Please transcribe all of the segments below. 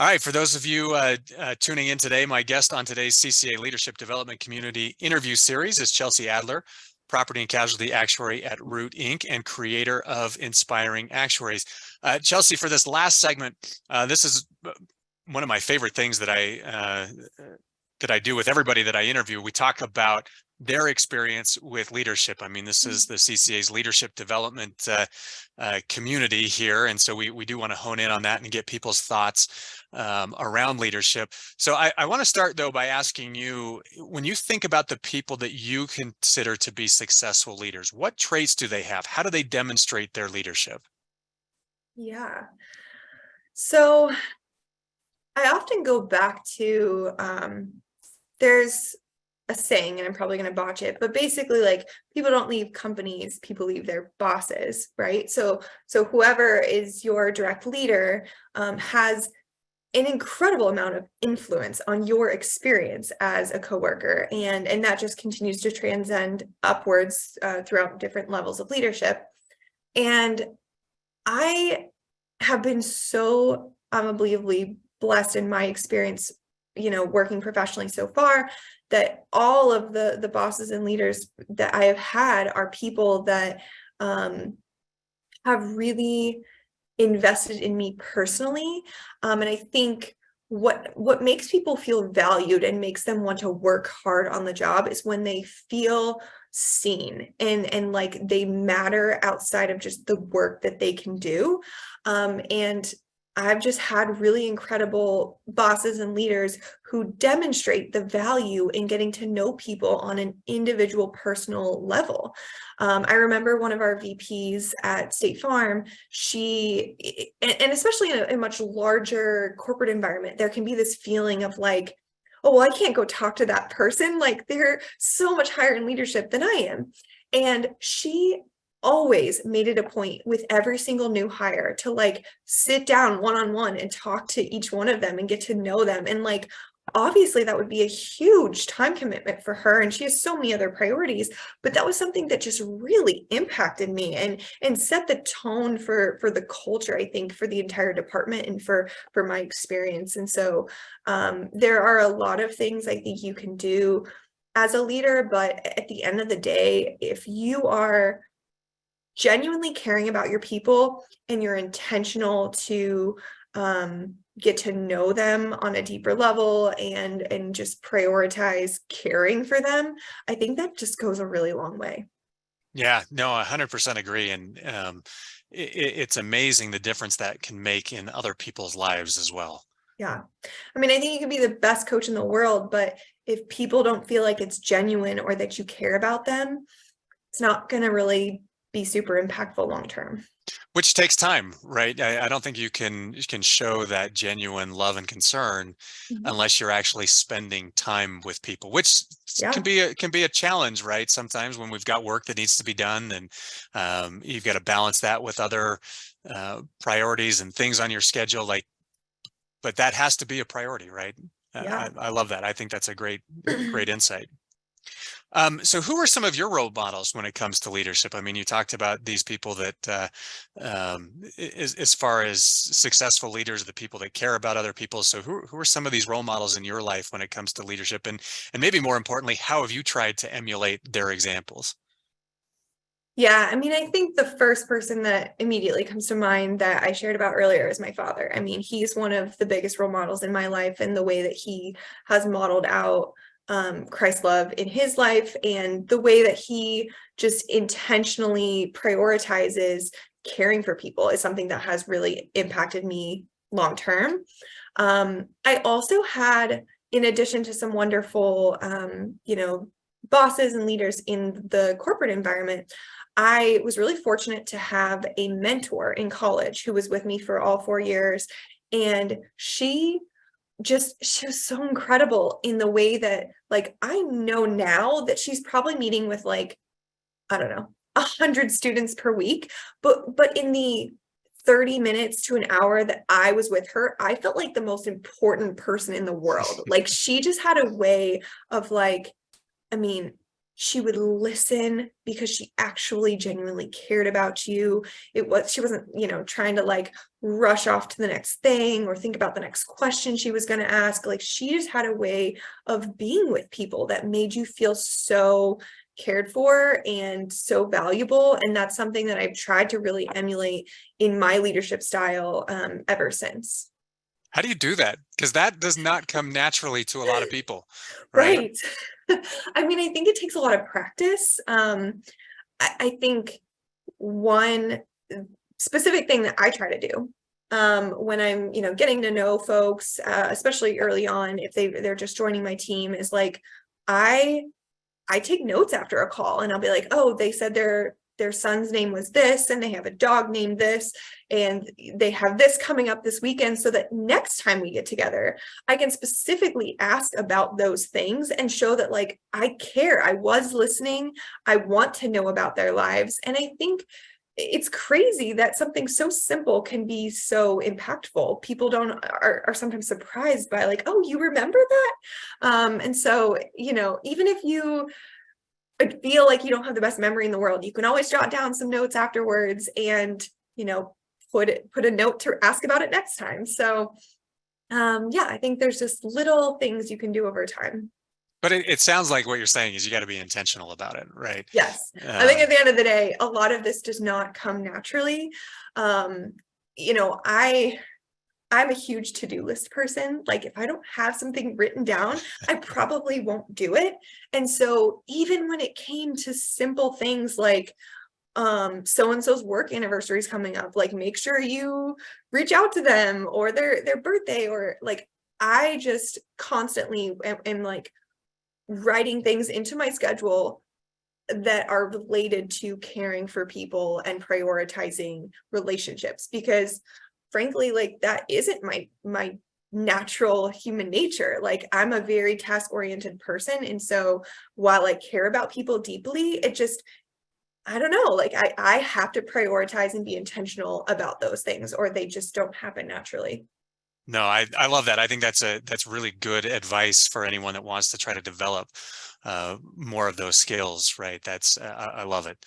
All right, for those of you tuning in today, my guest on today's CCA Leadership Development Community interview series is Chelsea Adler, Property and Casualty Actuary at Root Inc. and creator of Inspiring Actuaries. Chelsea, for this last segment, this is one of my favorite things that I do with everybody that I interview. We talk about their experience with leadership. I mean, this is the CCA's leadership development community here. And so we do want to hone in on that and get people's thoughts around leadership. So I want to start, though, by asking you, when you think about the people that you consider to be successful leaders, what traits do they have? How do they demonstrate their leadership? Yeah. So I often go back to, there's a saying, and I'm probably going to botch it, but basically, like, people don't leave companies, people leave their bosses, right? So whoever is your direct leader has an incredible amount of influence on your experience as a coworker, and that just continues to transcend upwards throughout different levels of leadership. And I have been so unbelievably blessed in my experience, working professionally so far, that all of the bosses and leaders that I have had are people that have really invested in me personally. And I think what makes people feel valued and makes them want to work hard on the job is when they feel seen and like they matter outside of just the work that they can do. And I've just had really incredible bosses and leaders who demonstrate the value in getting to know people on an individual personal level. I remember one of our VPs at State Farm, and especially in a much larger corporate environment, there can be this feeling of like, oh, well, I can't go talk to that person. Like, they're so much higher in leadership than I am. And she always made it a point with every single new hire to like sit down one-on-one and talk to each one of them and get to know them. And like, obviously that would be a huge time commitment for her, and she has so many other priorities, but that was something that just really impacted me and set the tone for the culture, I think, for the entire department and for my experience. And so there are a lot of things I think you can do as a leader, but at the end of the day, if you are genuinely caring about your people and you're intentional to get to know them on a deeper level and just prioritize caring for them, I think that just goes a really long way. Yeah, no, 100% agree. And it's amazing the difference that can make in other people's lives as well. Yeah. I mean, I think you can be the best coach in the world, but if people don't feel like it's genuine or that you care about them, it's not going to really be super impactful long term. Which takes time, right? I don't think you can show that genuine love and concern unless you're actually spending time with people, which Yeah. can be a challenge, right? Sometimes when we've got work that needs to be done, and you've got to balance that with other priorities and things on your schedule, but that has to be a priority, right? Yeah. I love that. I think that's a great insight. So who are some of your role models when it comes to leadership? I mean, you talked about these people that, as far as successful leaders, the people that care about other people. So who are some of these role models in your life when it comes to leadership? And maybe more importantly, how have you tried to emulate their examples? Yeah, I mean, I think the first person that immediately comes to mind that I shared about earlier is my father. I mean, he's one of the biggest role models in my life, and the way that he has modeled out Christ's love in his life, and the way that he just intentionally prioritizes caring for people is something that has really impacted me long term. I also had, in addition to some wonderful, bosses and leaders in the corporate environment, I was really fortunate to have a mentor in college who was with me for all 4 years. And she was so incredible in the way that, like, I know now that she's probably meeting with, like, I don't know, 100 students per week, but in the 30 minutes to an hour that I was with her, I felt like the most important person in the world. Like, she just had a way of, like, I mean, she would listen because she actually genuinely cared about you. She wasn't, trying to like rush off to the next thing or think about the next question she was going to ask. Like, she just had a way of being with people that made you feel so cared for and so valuable. And that's something that I've tried to really emulate in my leadership style ever since. How do you do that? Because that does not come naturally to a lot of people, right? Right. I mean, I think it takes a lot of practice. I think one specific thing that I try to do when I'm, getting to know folks, especially early on, if they're just joining my team, is like I take notes after a call, and I'll be like, oh, they said their son's name was this, and they have a dog named this, and they have this coming up this weekend, so that next time we get together, I can specifically ask about those things and show that like I care, I was listening, I want to know about their lives. And I think it's crazy that something so simple can be so impactful. People are sometimes surprised by like, oh, you remember that? And so, even if you feel like you don't have the best memory in the world, you can always jot down some notes afterwards and, put a note to ask about it next time. So, yeah, I think there's just little things you can do over time. But it sounds like what you're saying is you got to be intentional about it, right? Yes. I think at the end of the day, a lot of this does not come naturally. I'm a huge to-do list person. Like, if I don't have something written down, I probably won't do it. And so even when it came to simple things like so-and-so's work anniversary is coming up, like, make sure you reach out to them, or their birthday, or like, I just constantly am like writing things into my schedule that are related to caring for people and prioritizing relationships, because frankly, like, that isn't my natural human nature. Like, I'm a very task-oriented person, and so while I care about people deeply, it just, I don't know, like, I have to prioritize and be intentional about those things, or they just don't happen naturally. No, I love that. I think that's really good advice for anyone that wants to try to develop more of those skills, right? I love it.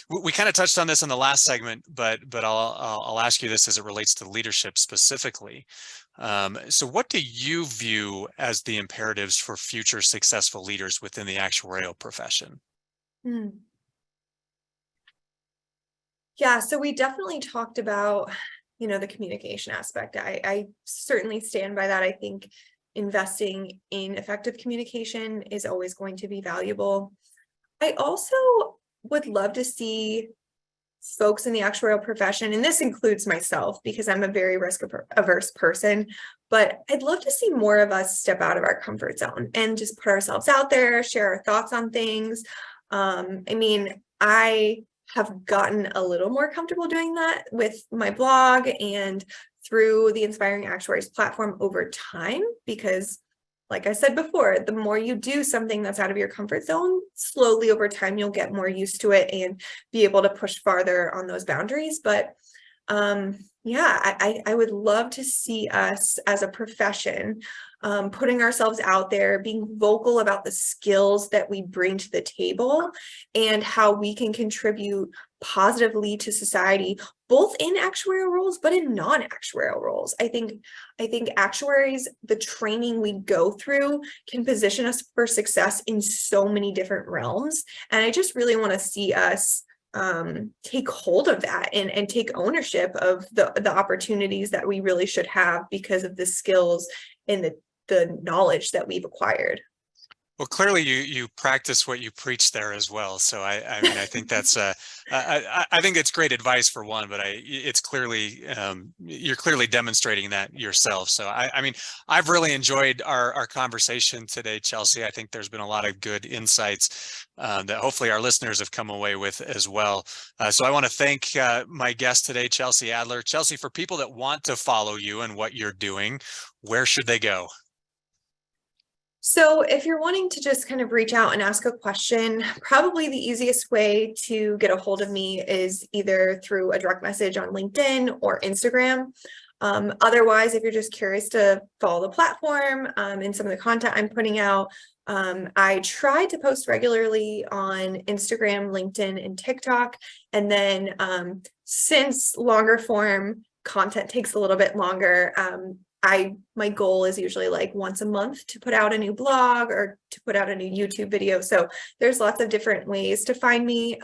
We kind of touched on this in the last segment, but I'll ask you this as it relates to leadership specifically. So what do you view as the imperatives for future successful leaders within the actuarial profession? Hmm. Yeah, so we definitely talked about, the communication aspect. I certainly stand by that. I think investing in effective communication is always going to be valuable. I also would love to see folks in the actuarial profession, and this includes myself because I'm a very risk averse person, but I'd love to see more of us step out of our comfort zone and just put ourselves out there, share our thoughts on things. I mean, I have gotten a little more comfortable doing that with my blog and through the Inspiring Actuaries platform over time, because like I said before, the more you do something that's out of your comfort zone, slowly over time, you'll get more used to it and be able to push farther on those boundaries. But yeah, I would love to see us as a profession putting ourselves out there, being vocal about the skills that we bring to the table and how we can contribute positively to society, both in actuarial roles, but in non-actuarial roles. I think actuaries, the training we go through can position us for success in so many different realms. And I just really want to see us take hold of that and take ownership of the opportunities that we really should have because of the skills and the knowledge that we've acquired. Well, clearly you practice what you preach there as well. So I mean, I think that's I think it's great advice for one, but it's clearly you're clearly demonstrating that yourself. So I mean, I've really enjoyed our conversation today, Chelsea. I think there's been a lot of good insights that hopefully our listeners have come away with as well. So I want to thank my guest today, Chelsea Adler. Chelsea, for people that want to follow you and what you're doing, where should they go? So if you're wanting to just kind of reach out and ask a question, probably the easiest way to get a hold of me is either through a direct message on LinkedIn or Instagram. Otherwise, if you're just curious to follow the platform and some of the content I'm putting out, I try to post regularly on Instagram, LinkedIn, and TikTok. And then since longer form content takes a little bit longer, my goal is usually like once a month to put out a new blog or to put out a new YouTube video. So there's lots of different ways to find me.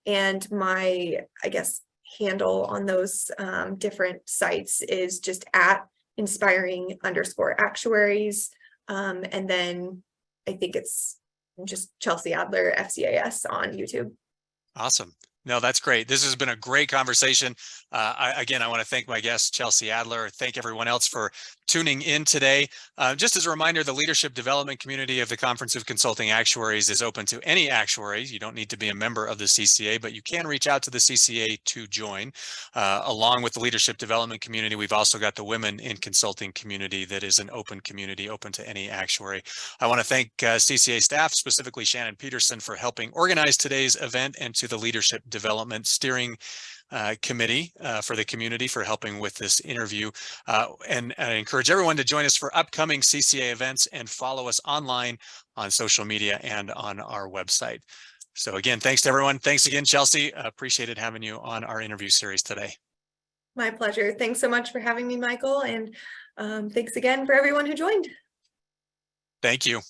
And my, I guess, handle on those different sites is just at Inspiring_Actuaries. And then I think it's just Chelsea Adler, FCAS on YouTube. Awesome. No, that's great. This has been a great conversation. Again, I want to thank my guest, Chelsea Adler. Thank everyone else for tuning in today. Just as a reminder, the leadership development community of the Conference of Consulting Actuaries is open to any actuaries. You don't need to be a member of the CCA, but you can reach out to the CCA to join. Along with the leadership development community, we've also got the Women in Consulting community that is an open community, open to any actuary. I want to thank CCA staff, specifically Shannon Peterson, for helping organize today's event, and to the Leadership Development Steering Committee for the community for helping with this interview. And I encourage everyone to join us for upcoming CCA events and follow us online on social media and on our website. So again, thanks to everyone. Thanks again, Chelsea. Appreciated having you on our interview series today. My pleasure. Thanks so much for having me, Michael. And thanks again for everyone who joined. Thank you.